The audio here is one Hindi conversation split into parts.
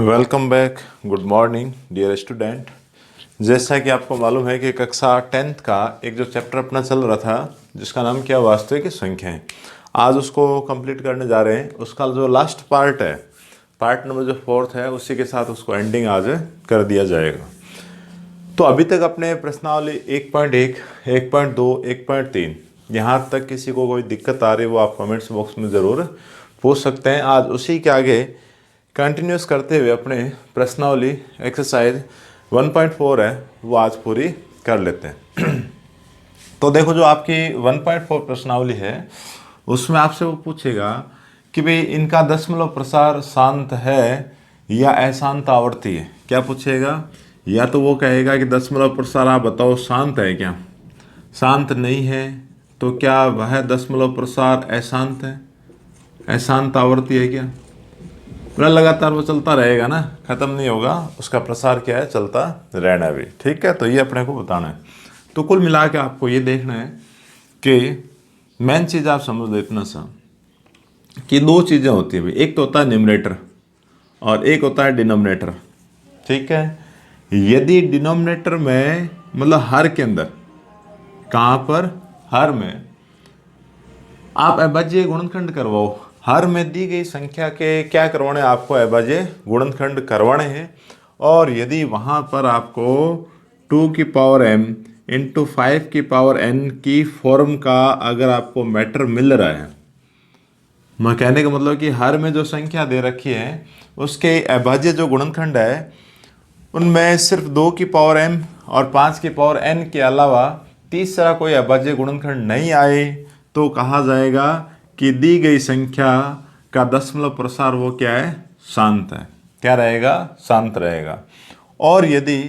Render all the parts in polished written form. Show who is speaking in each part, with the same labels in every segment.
Speaker 1: Welcome back. Good morning dear student. जैसा कि आपको मालूम है कि कक्षा 10th का एक जो चैप्टर अपना चल रहा था जिसका नाम क्या वास्तविक संख्याएं, आज उसको कंप्लीट करने जा रहे हैं। उसका जो लास्ट पार्ट है, पार्ट नंबर जो 4th है, उसी के साथ उसको एंडिंग आज कर दिया जाएगा। तो अभी तक अपने प्रश्नावली 1.1, 1.2, 1.3 यहाँ तक किसी को कोई दिक्कत आ रही है वो आप कमेंट्स बॉक्स में ज़रूर पूछ सकते हैं। आज उसी के आगे कंटिन्यूस करते हुए अपने प्रश्नावली एक्सरसाइज 1.4 है वो आज पूरी कर लेते हैं। तो देखो, जो आपकी 1.4 प्रश्नावली है उसमें आपसे वो पूछेगा कि भाई इनका दशमलव प्रसार शांत है या अशांत आवर्ती है। क्या पूछेगा? या तो वो कहेगा कि दशमलव प्रसार आप बताओ शांत है क्या, शांत नहीं है तो क्या वह दशमलव प्रसार अशांत है, अशांत आवर्ती है क्या। पूरा लगातार वो चलता रहेगा ना, खत्म नहीं होगा, उसका प्रसार क्या है, चलता रहना भी। ठीक है, तो ये अपने को बताना है। तो कुल मिला के आपको ये देखना है कि मेन चीज़ आप समझ लो इतना सा कि दो चीज़ें होती है भाई, एक तो होता है न्यूमरेटर और एक होता है डिनोमिनेटर। ठीक है, यदि डिनोमिनेटर में मतलब हर के अंदर, कहाँ पर, हर में आप अभाज्य गुणनखंड करवाओ, हर में दी गई संख्या के क्या करवाने, आपको अभाज्य गुणनखंड करवाने हैं। और यदि वहाँ पर आपको 2 की पावर m इंटू 5 की पावर n की फॉर्म का अगर आपको मैटर मिल रहा है, मैं कहने का मतलब कि हर में जो संख्या दे रखी है उसके अभाज्य जो गुणनखंड है उनमें सिर्फ 2 की पावर m और 5 की पावर n के अलावा तीसरा कोई अभाज्य गुणनखंड नहीं आए तो कहा जाएगा कि दी गई संख्या का दशमलव प्रसार वो क्या है, शांत है। क्या रहेगा? शांत रहेगा। और यदि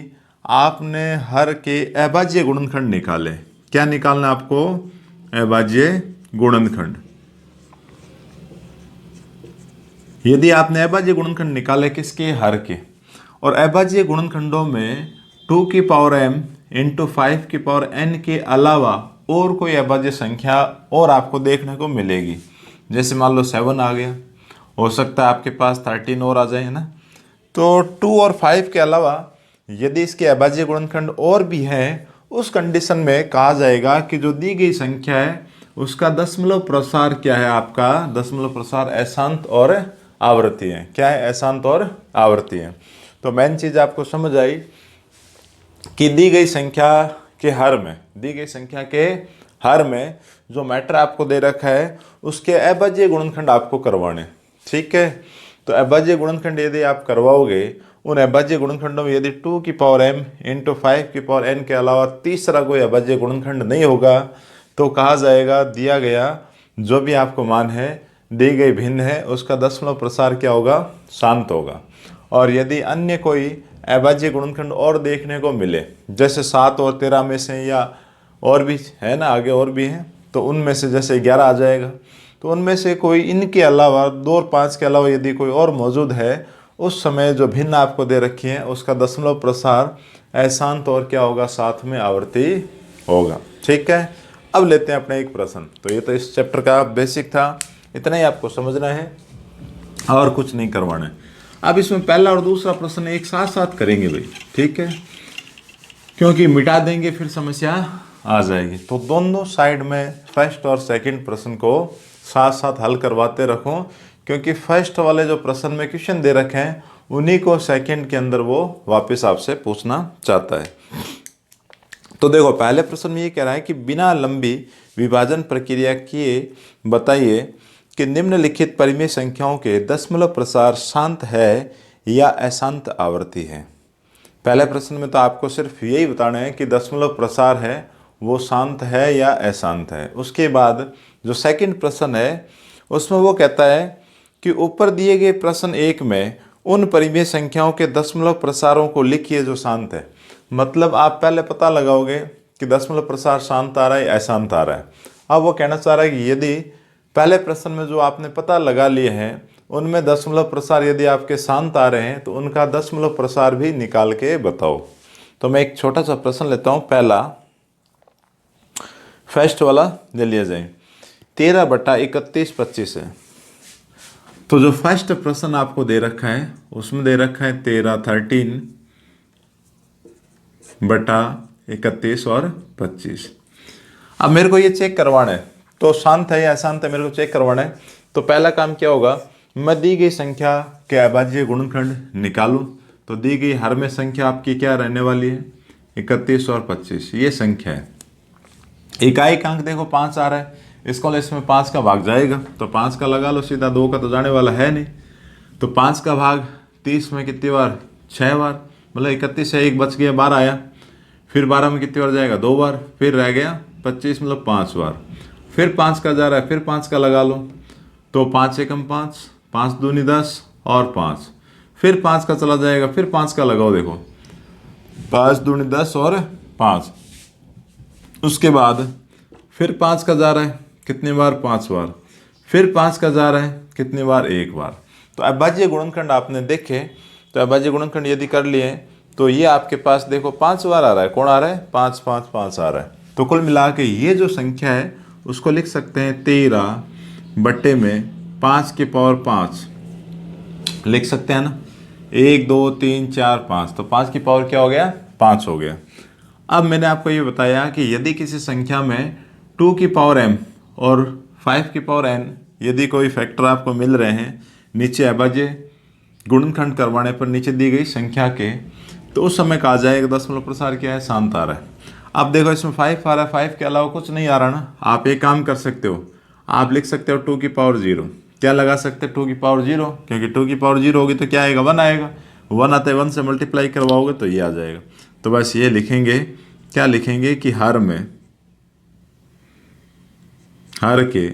Speaker 1: आपने हर के अभाज्य गुणनखंड निकाले, क्या निकालना है आपको? अभाज्य गुणनखंड। यदि आपने अभाज्य गुणनखंड निकाले किसके? हर के। और अभाज्य गुणनखंडों में 2 की पावर m इंटू 5 की पावर n के अलावा और कोई अभाज्य संख्या और आपको देखने को मिलेगी। जैसे मान लो 7 आ गया, हो सकता है आपके पास 13 और आ जाए, है ना। तो 2 और 5 के अलावा यदि इसके अभाज्य गुणनखंड और भी है, उस कंडीशन में कहा जाएगा कि जो दी गई संख्या है उसका दशमलव प्रसार क्या है, आपका दशमलव प्रसार अशांत और आवर्ती है। क्या है? अशांत और आवर्ती है। तो मेन चीज़ आपको समझ आई कि दी गई संख्या के हर में, दी गई संख्या के हर में जो मैटर आपको दे रखा है उसके अभाज्य गुणनखंड आपको करवाने। ठीक है, तो अभाज्य गुणनखंड यदि आप करवाओगे, उन अभाज्य गुणनखंडों में यदि 2 की पावर m इंटू 5 की पावर n के अलावा तीसरा कोई अभाज्य गुणनखंड नहीं होगा तो कहा जाएगा दिया गया जो भी आपको मान है, दी गई भिन्न है, उसका दशमलव प्रसार क्या होगा? शांत होगा। और यदि अन्य कोई अभाज्य गुणनखंड और देखने को मिले, जैसे 7 और 13 में से, या और भी है ना, आगे और भी हैं, तो उनमें से जैसे 11 आ जाएगा, तो उनमें से कोई इनके अलावा 2 और 5 के अलावा यदि कोई और मौजूद है, उस समय जो भिन्न आपको दे रखी है उसका दशमलव प्रसार अशांत और क्या होगा, साथ में आवर्ती होगा। ठीक है, अब लेते हैं अपने एक प्रश्न। तो ये तो इस चैप्टर का बेसिक था, इतना ही आपको समझना है और कुछ नहीं करवाना है। अब इसमें पहला और दूसरा प्रश्न एक साथ साथ करेंगे भाई। ठीक है, क्योंकि मिटा देंगे फिर समस्या आ जाएगी। तो दोनों साइड में फर्स्ट और सेकंड प्रश्न को साथ साथ हल करवाते रखो, क्योंकि फर्स्ट वाले जो प्रश्न में क्वेश्चन दे रखे हैं उन्हीं को सेकंड के अंदर वो वापस आपसे पूछना चाहता है। तो देखो, पहले प्रश्न में ये कह रहा है कि बिना लंबी विभाजन प्रक्रिया किए बताइए कि निम्नलिखित परिमेय संख्याओं के दशमलव प्रसार शांत है या अशांत आवर्ती है। पहले प्रश्न में तो आपको सिर्फ यही बताना है कि दशमलव प्रसार है वो शांत है या अशांत है। उसके बाद जो सेकंड प्रश्न है उसमें वो कहता है कि ऊपर दिए गए प्रश्न 1 में उन परिमेय संख्याओं के दशमलव प्रसारों को लिखिए जो शांत है। मतलब आप पहले पता लगाओगे कि दशमलव प्रसार शांत आ रहा है या अशांत आ रहा है। अब वो कहना चाह रहा है कि यदि पहले प्रश्न में जो आपने पता लगा लिए हैं उनमें दशमलव प्रसार यदि आपके शांत आ रहे हैं तो उनका दशमलव प्रसार भी निकाल के बताओ। तो मैं एक छोटा सा प्रश्न लेता हूँ, पहला फर्स्ट वाला ले लिया जाए। 13/31 25 है। तो जो फर्स्ट प्रश्न आपको दे रखा है उसमें दे रखा है 13 और 25। अब मेरे को ये चेक करवाना है, तो शांत है या अशांत है मेरे को चेक करवाना है। तो पहला काम क्या होगा, मैं दी गई संख्या के अभाज्य गुणनखंड निकालूं। तो दी गई हर में संख्या आपकी क्या रहने वाली है, 31 और 25, ये संख्या है। इकाई का अंक देखो 5 आ रहा है, इसको इसमें 5 का भाग जाएगा, तो 5 का लगा लो सीधा, 2 का तो जाने वाला है नहीं। तो 5 का भाग 30 में कितनी बार, 6 बार, मतलब 31 है, एक बच गया, 12 आया। फिर 12 में कितनी बार जाएगा, 2 बार, फिर रह गया 25, मतलब 5 बार। फिर 5 का जा रहा है, फिर 5 का लगा लो, तो 5 एकम 5, 5 दूनी 10 और 5। फिर 5 का चला जाएगा, फिर 5 का लगाओ, देखो 5 दूनी 10 और 5। उसके बाद फिर 5 का जा रहा है, कितनी बार, 5 बार। फिर 5 का जा रहा है, कितनी बार, 1 बार। तो अभाज्य गुणनखंड आपने देखे, तो अभाज्य गुणनखंड यदि कर लिए तो ये आपके पास देखो 5 बार आ रहा है। कौन आ रहा है, 5 5 5 आ रहा है। तो कुल मिला के ये जो संख्या है उसको लिख सकते हैं 13/5 लिख सकते हैं ना। 1 2 3 4 5, तो 5 की पावर क्या हो गया, 5 हो गया। अब मैंने आपको ये बताया कि यदि किसी संख्या में 2 की पावर m और 5 की पावर n यदि कोई फैक्टर आपको मिल रहे हैं नीचे अभाज्य गुणनखंड करवाने पर नीचे दी गई संख्या के, तो उस समय कहा जाएगा दशमलव प्रसार क्या है, शांत आ रहा है। अब देखो इसमें 5 आ रहा है, 5 के अलावा कुछ नहीं आ रहा ना। आप एक काम कर सकते हो, आप लिख सकते हो 2 की पावर 0। क्या लगा सकते हैं, 2 की पावर 0, क्योंकि 2 की पावर 0 होगी तो क्या आएगा, 1 आएगा। 1 आता है, 1 से मल्टीप्लाई करवाओगे तो ये आ जाएगा। तो बस ये लिखेंगे, क्या लिखेंगे कि हर के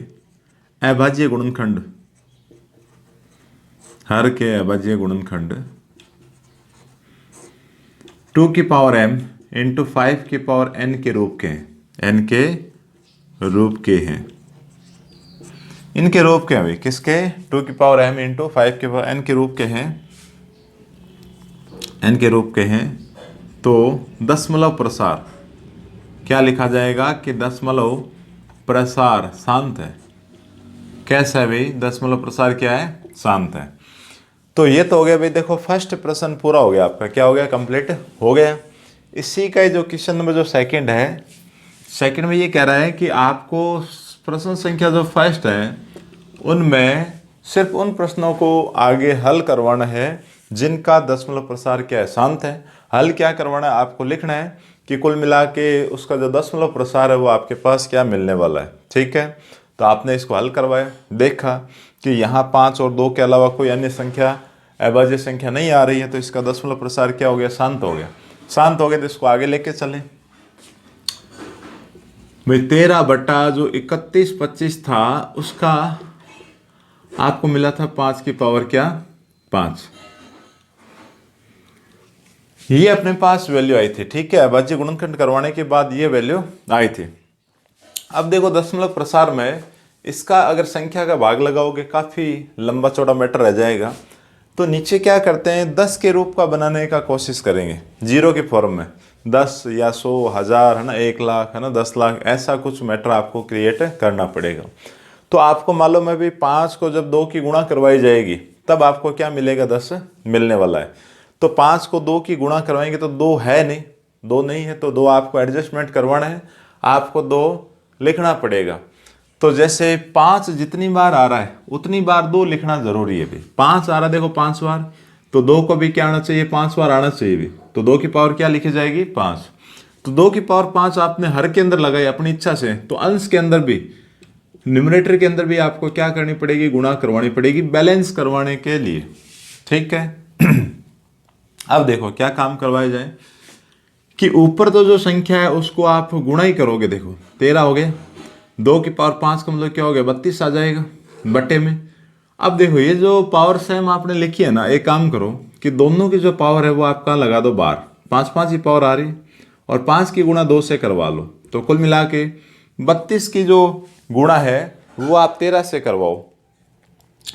Speaker 1: अभाज्य गुणनखंड, हर के अभाज्य गुणनखंड 2 की पावर m इंटू 5 की पावर n के रूप के हैं, n के रूप के हैं। इनके रूप के हैं, किसके, 2 की पावर m इंटू 5 की पावर n के रूप के हैं, n के रूप के हैं। तो दशमलव प्रसार क्या लिखा जाएगा कि दशमलव प्रसार शांत है। कैसा है भाई, दशमलव प्रसार क्या है, शांत है। तो ये तो हो गया भाई, देखो फर्स्ट प्रश्न पूरा हो गया आपका, क्या हो गया, कंप्लीट हो गया। इसी का जो क्वेश्चन नंबर जो सेकंड है, सेकंड में ये कह रहा है कि आपको प्रश्न संख्या जो फर्स्ट है उनमें सिर्फ उन प्रश्नों को आगे हल करवाना है जिनका दशमलव प्रसार क्या है, शांत है। हल क्या करवाना है, आपको लिखना है कि कुल मिला के उसका जो दशमलव प्रसार है वो आपके पास क्या मिलने वाला है। ठीक है, तो आपने इसको हल करवाया, देखा कि यहाँ 5 और 2 के अलावा कोई अन्य संख्या अभाज्य संख्या नहीं आ रही है, तो इसका दशमलव प्रसार क्या हो गया, शांत हो गया। शांत हो गया तो इसको आगे लेके चलें भाई। 13/31 था, उसका आपको मिला था 5 की पावर क्या, 5। ये अपने पास वैल्यू आई थी। ठीक है, अभाज्य गुणनखंड करवाने के बाद ये वैल्यू आई थी। अब देखो दशमलव प्रसार में इसका अगर संख्या का भाग लगाओगे काफ़ी लंबा चौड़ा मैटर रह जाएगा। तो नीचे क्या करते हैं, 10 के रूप का बनाने का कोशिश करेंगे, 0 के फॉर्म में, 10 या 100 1000 है ना, 1 लाख है ना, 10 लाख, ऐसा कुछ मैटर आपको क्रिएट करना पड़ेगा। तो आपको मालूम है भी 5 को जब 2 की गुणा करवाई जाएगी तब आपको क्या मिलेगा, 10 मिलने वाला है। तो 5 को 2 की गुणा करवाएंगे तो 2 है नहीं, 2 नहीं है, तो 2 आपको एडजस्टमेंट करवाना है, आपको 2 लिखना पड़ेगा। तो जैसे 5 जितनी बार आ रहा है उतनी बार 2 लिखना जरूरी है भी। 5 आ रहा है देखो 5 बार, तो 2 को भी क्या आना चाहिए, 5 बार आना चाहिए भी। तो 2 की पावर क्या लिखी जाएगी, 5। तो 2 की पावर 5 आपने हर के अंदर लगाई अपनी इच्छा से, तो अंश के अंदर भी, न्यूमरेटर के अंदर भी आपको क्या करनी पड़ेगी, गुणा करवानी पड़ेगी बैलेंस करवाने के लिए। ठीक है अब देखो क्या काम करवाया जाए कि ऊपर तो जो संख्या है उसको आप गुणा ही करोगे। देखो 13 हो गया, 2 की पावर 5 का मतलब क्या हो गया, 32 आ जाएगा बटे में। अब देखो ये जो पावर सेम आपने लिखी है ना, एक काम करो कि दोनों की जो पावर है वो आपका लगा दो बार, 5 5 की पावर आ रही और 5 की गुणा 2 से करवा लो। तो कुल मिला के 32 की जो गुणा है वो आप 13 से करवाओ।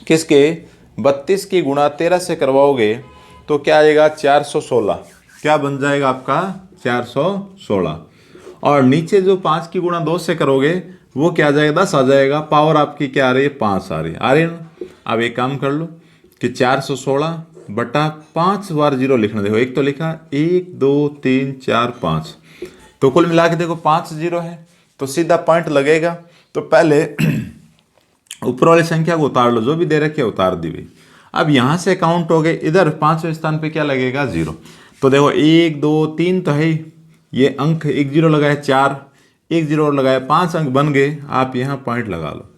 Speaker 1: किसके, 32 की गुणा 13 से करवाओगे तो क्या आएगा, 416। क्या बन जाएगा आपका, 416। और नीचे जो 5 की गुणा 2 से करोगे वो क्या आ जाएगा, 10 आ जाएगा। पावर आपकी क्या आ रही है, 5 आ रही है ना। अब एक काम कर लो कि 416 बटा 5 बार जीरो लिखना। देखो एक तो लिखा 1 2 3 4 5, तो कुल मिला के देखो 5 जीरो है, तो सीधा पॉइंट लगेगा। तो पहले ऊपर वाली संख्या को उतार लो, जो भी दे रखी है उतार दी गई। अब यहाँ से काउंट हो गए, इधर पांचवें स्थान पे क्या लगेगा, जीरो। तो देखो 1 2 3 तो है ही, ये अंक एक जीरो लगाए 4, एक जीरो और लगाए 5 अंक बन गए। आप यहाँ पॉइंट लगा लो,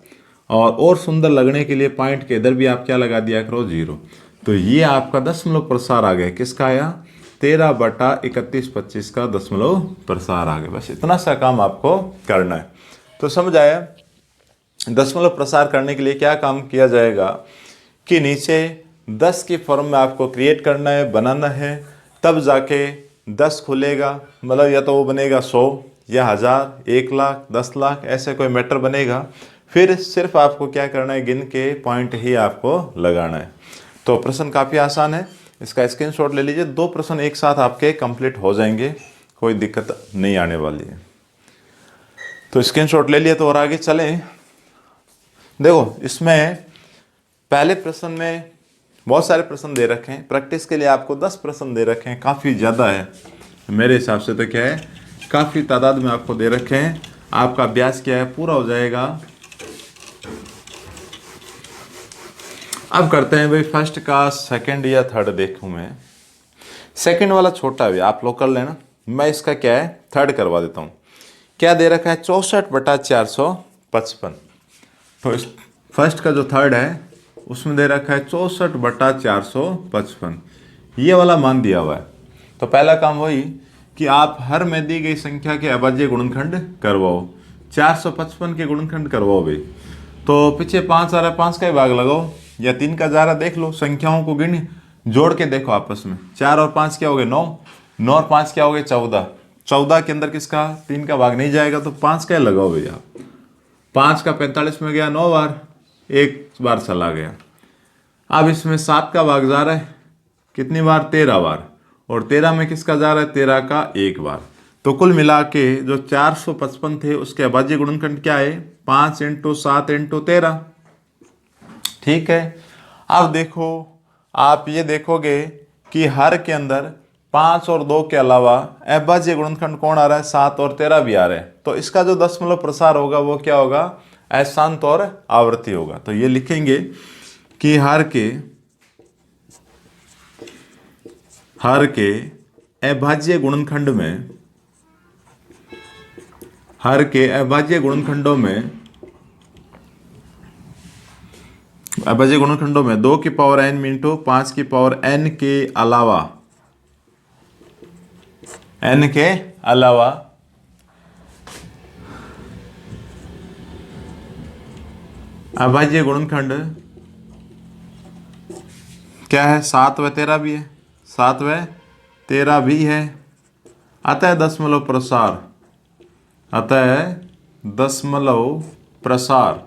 Speaker 1: और सुंदर लगने के लिए पॉइंट के इधर भी आप क्या लगा दिया करो, जीरो। तो ये आपका दशमलव प्रसार आ गया, किसका आया, 13/31/25 का दशमलव प्रसार आ गया। बस इतना सा काम आपको करना है। तो समझ आया। दशमलव प्रसार करने के लिए क्या काम किया जाएगा कि नीचे 10 की फॉर्म में आपको क्रिएट करना है, बनाना है, तब जाके 10 खुलेगा। मतलब या तो वो बनेगा 100 या 1000, 1 लाख, 10 लाख, ऐसे कोई मैटर बनेगा। फिर सिर्फ आपको क्या करना है, गिन के पॉइंट ही आपको लगाना है। तो प्रश्न काफ़ी आसान है, इसका स्क्रीनशॉट ले लीजिए। 2 प्रश्न एक साथ आपके कंप्लीट हो जाएंगे, कोई दिक्कत नहीं आने वाली है। तो स्क्रीनशॉट ले लिए तो और आगे चलें। देखो इसमें पहले प्रश्न में बहुत सारे प्रश्न दे रखे हैं, प्रैक्टिस के लिए आपको 10 प्रश्न दे रखे हैं, काफ़ी ज़्यादा है मेरे हिसाब से। तो क्या है, काफ़ी तादाद में आपको दे रखे हैं। आपका अभ्यास क्या है, पूरा हो जाएगा। अब करते हैं भाई फर्स्ट का सेकंड या थर्ड देखूं मैं। सेकंड वाला छोटा भी आप लोग कर लेना, मैं इसका क्या है थर्ड करवा देता हूँ। क्या दे रखा है, 64/455। तो इस फर्स्ट का जो थर्ड है उसमें दे रखा है 64/455, ये वाला मान दिया हुआ है। तो पहला काम वही कि आप हर में दी गई संख्या के अभाज्य गुणनखंड करवाओ। 455 के गुणनखंड करवाओ भाई। तो पीछे 5 आ रहा है, 5 का ही भाग लगाओ, या 3 का जा रहा, देख लो संख्याओं को गिन जोड़ के देखो आपस में। 4 और 5 क्या हो गए, 9, 9 और 5 क्या हो गए, 14, 14 के अंदर किसका 3 का भाग नहीं जाएगा, तो 5 का लगाओ भैया। 5 का 45 में गया 9 बार, 1 बार चला गया। अब इसमें 7 का भाग जा रहा है कितनी बार, 13 बार, और 13 में किसका जा रहा है, 13 का 1 बार। तो कुल मिला के जो 455 थे उसके अभाज्य गुणनखंड क्या है, 5 × 7 × 13। ठीक है। अब देखो आप ये देखोगे कि हर के अंदर 5 और 2 के अलावा अभाज्य गुणनखंड कौन आ रहा है, 7 और 13 भी आ रहे हैं। तो इसका जो दशमलव प्रसार होगा वो क्या होगा, अशांत और आवर्ती होगा। तो ये लिखेंगे कि हर के अभाज्य गुणनखंड में, हर के अभाज्य गुणनखंडों में, अभाज्य गुणनखंडों में 2 की पावर n × 5 की पावर n के अलावा, n के अलावा अभाज्य गुणनखंड क्या है, 7 व 13 भी है, 7 व 13 भी है। अतः दशमलव प्रसार, अतः दशमलव प्रसार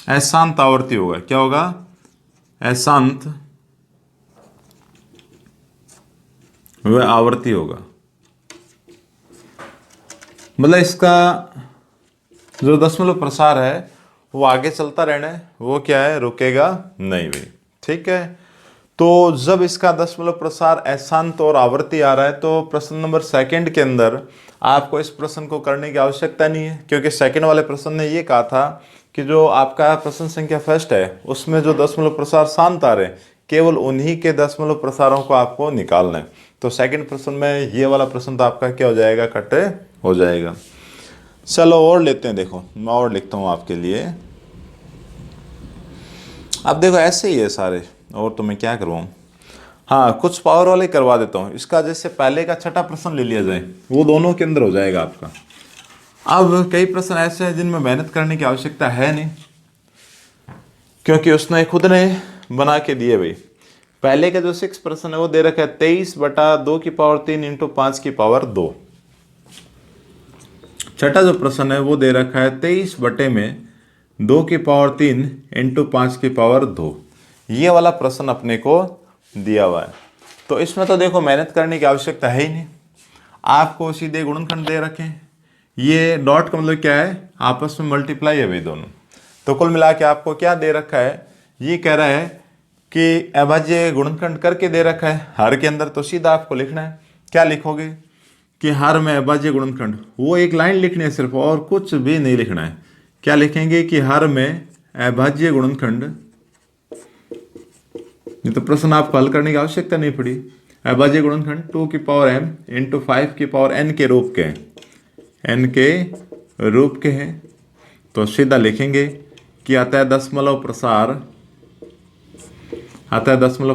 Speaker 1: अशांत आवर्ती होगा। क्या होगा, अशांत व आवर्ती होगा। मतलब इसका जो दशमलव प्रसार है वो आगे चलता रहना है, वो क्या है, रुकेगा नहीं भाई। ठीक है। तो जब इसका दशमलव प्रसार अशांत और आवर्ती आ रहा है, तो प्रश्न नंबर सेकंड के अंदर आपको इस प्रश्न को करने की आवश्यकता नहीं है, क्योंकि सेकंड वाले प्रश्न ने ये कहा था कि जो आपका प्रश्न संख्या फर्स्ट है उसमें जो दशमलव प्रसार शांत आ रहे हैं, केवल उन्हीं के दशमलव प्रसारों को आपको निकालना है। तो सेकंड प्रश्न में ये वाला प्रश्न तो आपका क्या हो जाएगा, कट हो जाएगा। चलो और लेते हैं। देखो मैं और लिखता हूँ आपके लिए। अब देखो ऐसे ही है सारे, और तो मैं क्या करवाऊँ, हाँ कुछ पावर वाले करवा देता हूँ। इसका जैसे पहले का छठा प्रश्न ले लिया जाए, वो दोनों के अंदर हो जाएगा आपका। अब कई प्रश्न ऐसे हैं जिनमें मेहनत करने की आवश्यकता है नहीं, क्योंकि उसने खुद ने बना के दिए भाई। पहले का जो 6 प्रश्न है वो दे रखा है 23/2 की पावर 3 × 5 की पावर 2। छठा जो प्रश्न है वो दे रखा है 23/2 की पावर 3 × 5 की पावर 2। ये वाला प्रश्न अपने को दिया हुआ है। तो इसमें तो देखो मेहनत करने की आवश्यकता है ही नहीं, आपको सीधे गुणनखंड दे रखे हैं। ये डॉट का मतलब क्या है, आपस में मल्टीप्लाई है भाई दोनों। तो कुल मिला के आपको क्या दे रखा है, ये कह रहा है कि अभाज्य गुणनखंड करके दे रखा है हर के अंदर, तो सीधा आपको लिखना है। क्या लिखोगे कि हर में अभाज्य गुणनखंड, वो एक लाइन लिखनी है सिर्फ, और कुछ भी नहीं लिखना है। क्या लिखेंगे कि हर में अभाज्य गुणनखंड, ये तो प्रश्न आपको हल करने की आवश्यकता नहीं पड़ी। अभाज्य गुणनखंड 2 की पावर m इंटू 5 की पावर n के रूप के हैं, n के रूप के हैं। तो सीधा लिखेंगे कि अतः दशमलव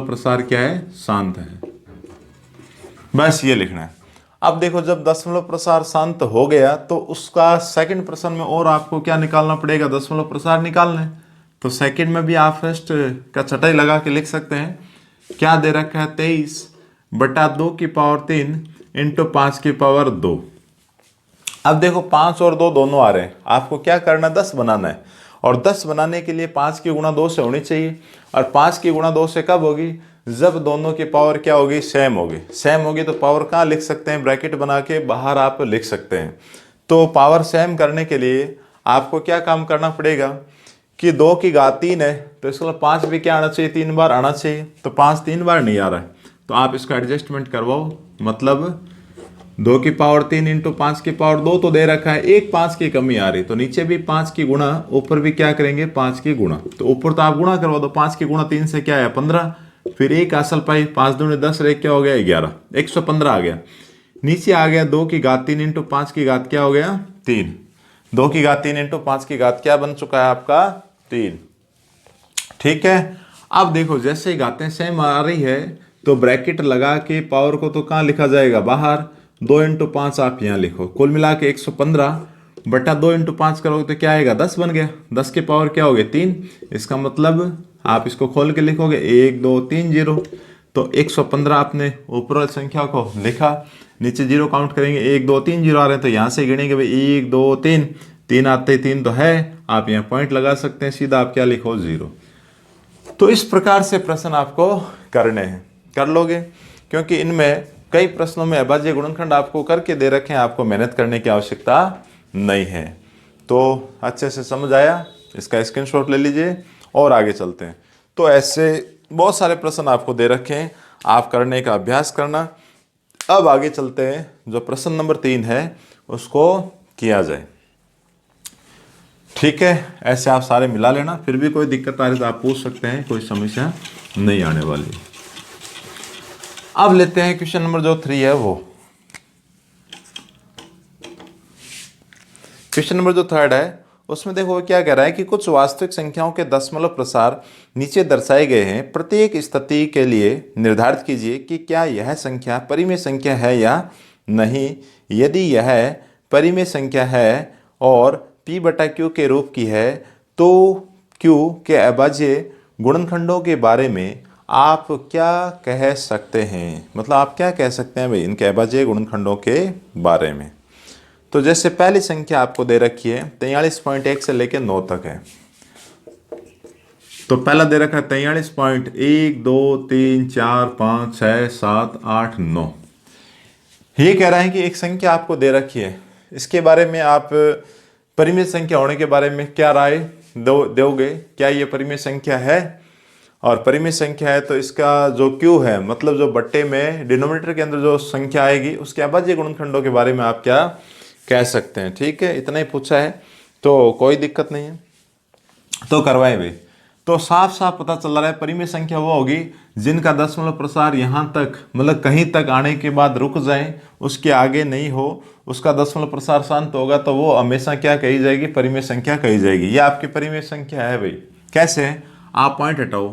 Speaker 1: प्रसार क्या है, शांत है। बस ये लिखना है। अब देखो जब दशमलव प्रसार शांत हो गया तो उसका सेकंड प्रश्न में और आपको क्या निकालना पड़ेगा, दशमलव प्रसार निकालना है। तो सेकंड में भी आप फर्स्ट का छटाई लगा के लिख सकते हैं। क्या दे रखा है, 23/2 की पावर 3 इंटू 5 की पावर 2। अब देखो 5 और 2 दोनों आ रहे हैं, आपको क्या करना है, 10 बनाना है। और 10 बनाने के लिए 5 की गुणा 2 से होनी चाहिए। और 5 की गुणा 2 से कब होगी, जब दोनों की पावर क्या होगी, सेम होगी। सेम होगी तो पावर कहाँ लिख सकते हैं, ब्रैकेट बना के बाहर आप लिख सकते हैं। तो पावर सेम करने के लिए आपको क्या काम करना पड़ेगा कि 2 की घात 3 है, तो इसका 5 भी क्या आना चाहिए, 3 बार आना चाहिए। तो 5 3 बार नहीं आ रहा है, तो आप इसका एडजस्टमेंट करवाओ। मतलब 2 की पावर 3 इंटू 5 की पावर 2 तो दे रखा है, एक 5 की कमी आ रही, तो नीचे भी 5 की गुणा, ऊपर भी क्या करेंगे, 5 की गुणा। तो ऊपर तो आप गुणा करवा दो, 5 की गुणा 3 से क्या है, 15। फिर एक असल पाई, 5 दूनी 10 रहे, क्या हो गया, 11, 115 आ गया। नीचे आ गया 2 की घात 3 इंटू 5 की घात क्या हो गया, 3। 2 की घात 3 इंटू 5 की घात क्या बन चुका है आपका, 3। ठीक है। अब देखो जैसे ही घातें सेम आ रही है तो ब्रैकेट लगा के पावर को तो कहाँ लिखा जाएगा, बाहर। 2 इंटू 5 आप यहाँ लिखो, कुल मिला के 115/2 इंटू 5 करोगे तो क्या आएगा, 10 बन गया। 10 की पावर क्या हो गया, 3। इसका मतलब आप इसको खोल के लिखोगे 1 2 3 0। तो 115 आपने ऊपर वाली संख्या को लिखा, नीचे 0 काउंट करेंगे, 1 2 3 0 आ रहे हैं, तो यहाँ से गिनेंगे भाई 1 2 3, 3 आते 3 तो है, आप यहाँ पॉइंट लगा सकते हैं, सीधा आप क्या लिखो, 0। तो इस प्रकार से प्रश्न आपको करने हैं, कर लोगे, क्योंकि इनमें कई प्रश्नों में अभाज्य गुणनखंड आपको करके दे रखे हैं, आपको मेहनत करने की आवश्यकता नहीं है। तो अच्छे से समझ आया, इसका स्क्रीनशॉट ले लीजिए और आगे चलते हैं। तो ऐसे बहुत सारे प्रश्न आपको दे रखे हैं, आप करने का अभ्यास करना। अब आगे चलते हैं, जो प्रश्न नंबर 3 है उसको किया जाए। ठीक है, ऐसे आप सारे मिला लेना, फिर भी कोई दिक्कत आ रही तो आप पूछ सकते हैं, कोई समस्या नहीं आने वाली। अब लेते हैं क्वेश्चन नंबर जो 3 है वो। क्वेश्चन नंबर जो 3 है उसमें देखो क्या कह रहा है कि कुछ वास्तविक संख्याओं के दशमलव प्रसार नीचे दर्शाए गए हैं। प्रत्येक स्थिति के लिए निर्धारित कीजिए कि क्या यह संख्या परिमेय संख्या है या नहीं। यदि यह परिमेय संख्या है और p/q के रूप की है तो q के अभाज्य गुणनखंडों के बारे में आप क्या कह सकते हैं। मतलब आप क्या कह सकते हैं भाई इनके अभाज्य गुणनखंडों के बारे में। तो जैसे पहली संख्या आपको दे रखी है 43.1 से लेकर 9 तक है। तो पहला दे रखा है 43.1 2 3 4 5 6 7 8 9। ये कह रहा है कि एक संख्या आपको दे रखी है, इसके बारे में आप परिमेय संख्या होने के बारे में क्या राय दोगे। क्या ये परिमेय संख्या है, और परिमेय संख्या है तो इसका जो q है, मतलब जो बट्टे में डिनोमिनेटर के अंदर जो संख्या आएगी उसके अभाज्य गुणनखंडों के बारे में आप क्या कह सकते हैं। ठीक है, इतना ही पूछा है तो कोई दिक्कत नहीं है, तो करवाएं भाई। तो साफ साफ पता चल रहा है परिमेय संख्या वो होगी जिनका दशमलव प्रसार यहाँ तक, मतलब कहीं तक आने के बाद रुक जाए, उसके आगे नहीं हो, उसका दशमलव प्रसार शांत होगा, तो वो हमेशा क्या कही जाएगी, परिमेय संख्या कही जाएगी। ये आपकी परिमेय संख्या है भाई। कैसे, आप पॉइंट हटाओ,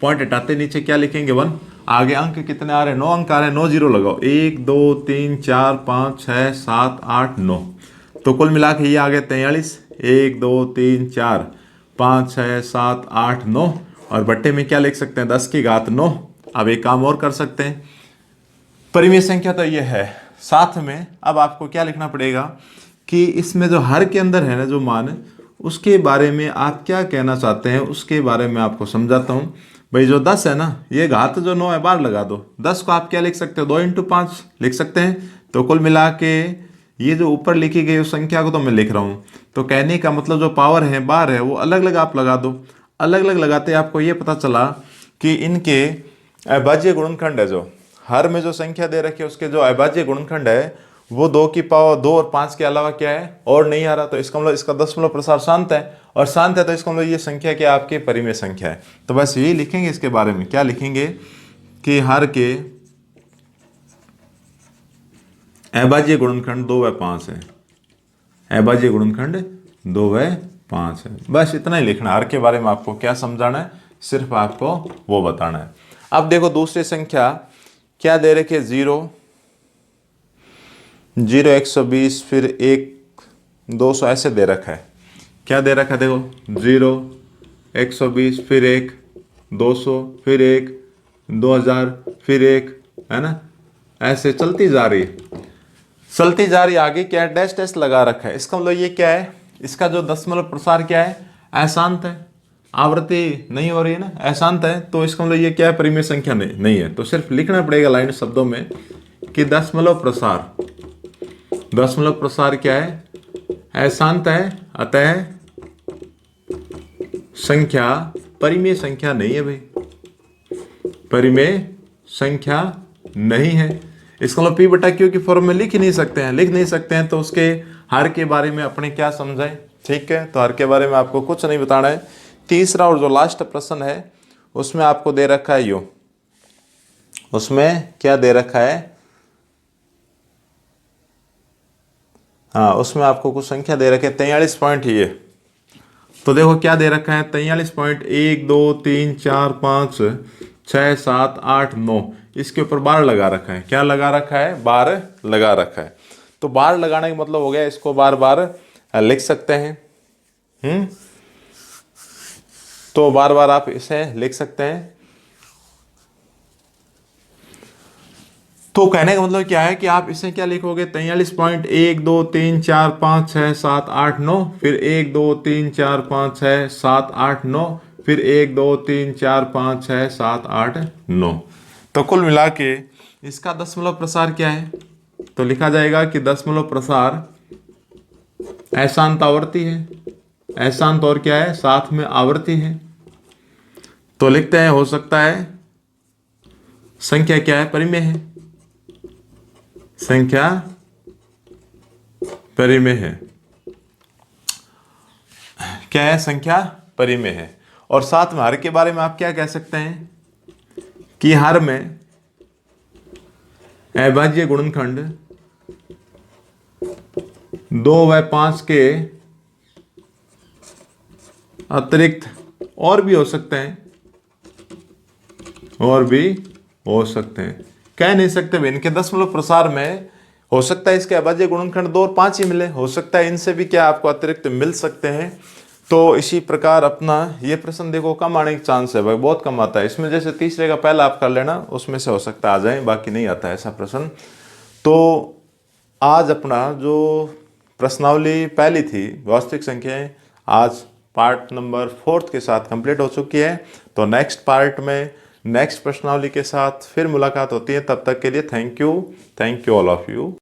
Speaker 1: पॉइंट हटाते नीचे क्या लिखेंगे 1, आगे अंक कितने आ रहे हैं, 9 अंक आ रहे हैं, 9 0 लगाओ, 1 2 3 4 5 6 7 8 9। तो कुल मिला के ये आ गया 43, 1 2 3 4 5 6 7 8 9, और बट्टे में क्या लिख सकते हैं 10 की घात 9। अब एक काम और कर सकते हैं, परिमेय संख्या तो ये है, साथ में अब आपको क्या लिखना पड़ेगा कि इसमें जो हर के अंदर है ना जो मान, उसके बारे में आप क्या कहना चाहते हैं, उसके बारे में आपको समझाता हूँ। भाई जो 10 है ना, ये घात जो 9 है बाहर लगा दो, 10 को आप क्या लिख सकते हो, 2 इंटू 5 लिख सकते हैं। तो कुल मिला के ये जो ऊपर लिखी गई उस संख्या को तो मैं लिख रहा हूँ, तो कहने का मतलब जो पावर है बाहर है वो अलग अलग आप लगा दो। अलग अलग लगाते आपको ये पता चला कि इनके अभाज्य गुणनखंड है, जो हर में जो संख्या दे रखी है उसके जो अभाज्य गुणनखंड है वो 2 की पावर 2 और 5 के अलावा क्या है और नहीं आ रहा। तो इसका मतलब इसका दशमलव प्रसार शांत है, और शांत है तो इसका मतलब ये संख्या क्या आपकी परिमेय संख्या है। तो बस यही लिखेंगे इसके बारे में, क्या लिखेंगे कि हर के अभाज्य गुणनखंड 2 व 5 है, अभाज्य गुणनखंड 2 व 5 है। बस इतना ही लिखना। हर के बारे में आपको क्या समझाना है, सिर्फ आपको वो बताना है। अब देखो दूसरी संख्या क्या दे रखी है, 0 0 120 फिर 1 200 ऐसे दे रखा है। क्या दे रखा है, देखो 0 120 फिर 1 200 फिर 1 2000 फिर 1, है ना, ऐसे चलती जा रही है, चलती जा रही। आगे क्या है, डैश डैश लगा रखा है। इसका मतलब ये क्या है, इसका जो दशमलव प्रसार क्या है, अशांत है, आवृत्ति नहीं हो रही है ना, अशांत है। तो इसका मतलब ये क्या है, परिमेय संख्या नहीं है। तो सिर्फ लिखना पड़ेगा लाइन शब्दों में कि दशमलव प्रसार क्या है, अशांत है, अतः संख्या परिमेय संख्या नहीं है भाई, परिमेय संख्या नहीं है। इसका मतलब पी बटा क्यू की फॉर्म में लिख ही नहीं सकते हैं, तो उसके हर के बारे में अपने क्या समझाएं। ठीक है, तो हर के बारे में आपको कुछ नहीं बताना है। तीसरा और जो लास्ट प्रश्न है उसमें आपको दे रखा है यो, उसमें क्या दे रखा है, हाँ उसमें आपको कुछ संख्या दे रखे 43 पॉइंट ये। तो देखो क्या दे रखा है, 43 पॉइंट 1 2 3 4 5 6 7 8 9, इसके ऊपर बार लगा रखा है। क्या लगा रखा है, बार लगा रखा है। तो बार लगाने का मतलब हो गया इसको बार बार लिख सकते हैं। तो बार बार आप इसे लिख सकते हैं। तो कहने का मतलब क्या है कि आप इसे क्या लिखोगे, 43 पॉइंट 1 2 3 4 5 6 7 8 9, फिर 1 2 3 4 5 6 7 8 9, फिर 1 2 3 4 5 6 7 8 9। तो कुल मिला के इसका दशमलव प्रसार क्या है, तो लिखा जाएगा कि दशमलव प्रसार अशांत आवृत्ति है, अशांत और क्या है, साथ में आवृत्ति है। तो लिखते हैं, हो सकता है संख्या क्या है, परिमेय है, संख्या परिमेय है। क्या है, संख्या परिमेय है। और साथ में हर के बारे में आप क्या कह सकते हैं कि हर में अभाज्य गुणनखंड 2 व 5 के अतिरिक्त और भी हो सकते हैं, कह नहीं सकते भाई। इनके दशमलव प्रसार में हो सकता है इसके अभाज्य गुणनखंड 2 और 5 ही मिले, हो सकता है इनसे भी क्या आपको अतिरिक्त मिल सकते हैं। तो इसी प्रकार अपना ये प्रश्न देखो कम आने के चांस है भाई, बहुत कम आता है इसमें। जैसे तीसरे का पहला आप कर लेना, उसमें से हो सकता है आ जाए, बाकी नहीं आता है ऐसा प्रश्न। तो आज अपना जो प्रश्नावली पहली थी वास्तविक संख्याएं, आज पार्ट नंबर 4 के साथ कंप्लीट हो चुकी है। तो नेक्स्ट पार्ट में नेक्स्ट प्रश्नावली के साथ फिर मुलाकात होती है। तब तक के लिए thank you all of you.